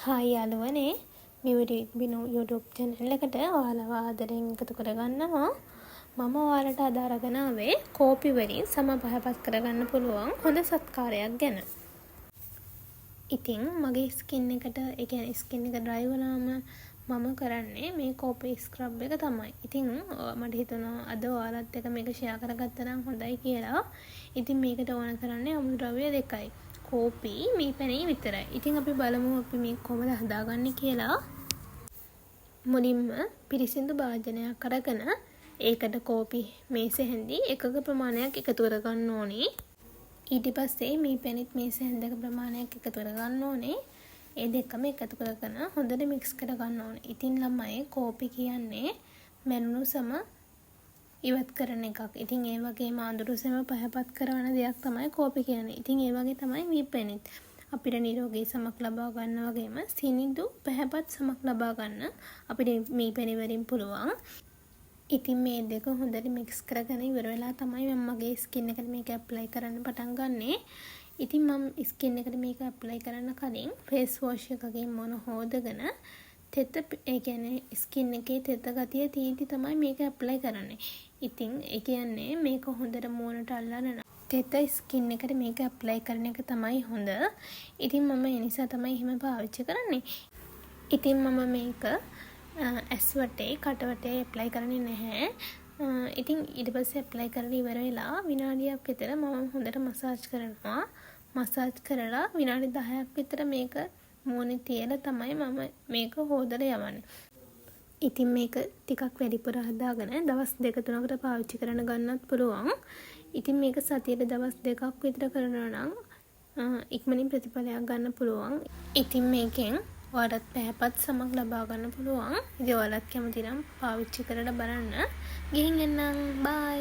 Hi යාළුවනේ මියුටික් YouTube channel එකට ඔයාලව ආදරෙන් එකතු කරගන්නවා. මම ඔයාලට අද අරගෙන ආවේ කෝපි වලින් සම පහපත් කරගන්න පුළුවන් හොඳ සත්කාරයක් ගැන. ඉතින් මගේ ස්කින් එකට ඒ කියන්නේ ස්කින් එක ඩ්‍රයි වුණාම මම කරන්නේ මේ කෝපි ස්ක්‍රබ් එක තමයි. ඉතින් මට හිතුණා අද ඔයාලත් එක්ක මේක ෂෙයා කරගත්තා නම් හොඳයි කියලා. ඉතින් මේකට ඕන කරන්නේ අමුද්‍රව්‍ය දෙකයි. කෝපි මේ පැණි විතරයි. ඉතින් අපි බලමු අපි මේක කොහොමද හදාගන්නේ කියලා. මුලින්ම පිරිසිදු භාජනයක් අරගෙන ඒකට කෝපි මේසෙ හැඳි එකක ප්‍රමාණයක් එකතු කරගන්න ඕනේ. ඊට පස්සේ මේ පැණිත් මේසෙ හැඳක ප්‍රමාණයක් එකතු කරගන්න ඕනේ. ඒ දෙකම එකතු කරගෙන හොඳට මික්ස් කරගන්න ඕනේ. ඉතින් ළමයි කෝපි කියන්නේ මැරුණු සම ඉවත් කරන එකක්. ඉතින් ඒ වගේම අඳුරු සම පහපත් කරන දෙයක් තමයි කෝපි කියන්නේ. ඉතින් ඒ වගේ තමයි මේ පැණිත්. අපිට නිරෝගී සමක් ලබා ගන්න වගේම සිනිඳු පහපත් සමක් ලබා ගන්න අපිට මේ පැණි වලින් පුළුවන්. ඉතින් මේ දෙක හොඳට මික්ස් කරගෙන ඉවර වෙලා තමයි මම මගේ ස්කින් එකට මේක ඇප්ලයි කරන්න පටන් ගන්නෙ. ඉතින් මම ස්කින් එකට මේක ඇප්ලයි කරන්න කලින් ෆේස් වොෂ් එකකින් මොන හොදගෙන තෙත ඒ කියන්නේ ස්කින් එකේ තෙත ගතිය තීටි තමයි මේක ඇප්ලයි කරන්නේ. ඉතින් ඒ කියන්නේ මේක හොඳට මූණට අල්ලන්න තෙත ස්කින් එකට මේක ඇප්ලයි කරන එක තමයි හොඳ. ඉතින් මම ඒ නිසා තමයි එහෙම පාවිච්චි කරන්නේ. ඉතින් මම මේක ඇස් වටේ කට වටේ ඇප්ලයි කරන්නේ නැහැ. ඉතින් ඊට පස්සේ ඇප්ලයි කරලා ඉවර වෙලා විනාඩියක් විතර මම හොඳට මසාජ් කරනවා. මසාජ් කරලා විනාඩි 10ක් විතර මේක මූණේ තියලා තමයි මම මේක හොදලා යවන්නේ. ඉතින් මේක ටිකක් වැඩිපුර හදාගෙන දවස් 2-3කට පාවිච්චි කරන්න ගන්නත් පුළුවන්. ඉතින් මේක සතියේ දවස් 2ක් විතර කරනවා නම් ඉක්මනින් ප්‍රතිඵලයක් ගන්න පුළුවන්. ඉතින් මේකෙන් ඔයාලත් පැහැපත් සමක් ලබා ගන්න පුළුවන්. ඉතින් ඔයාලත් කැමති නම් පාවිච්චි කරලා බලන්න. ගිහින් එන්නම්. බයි.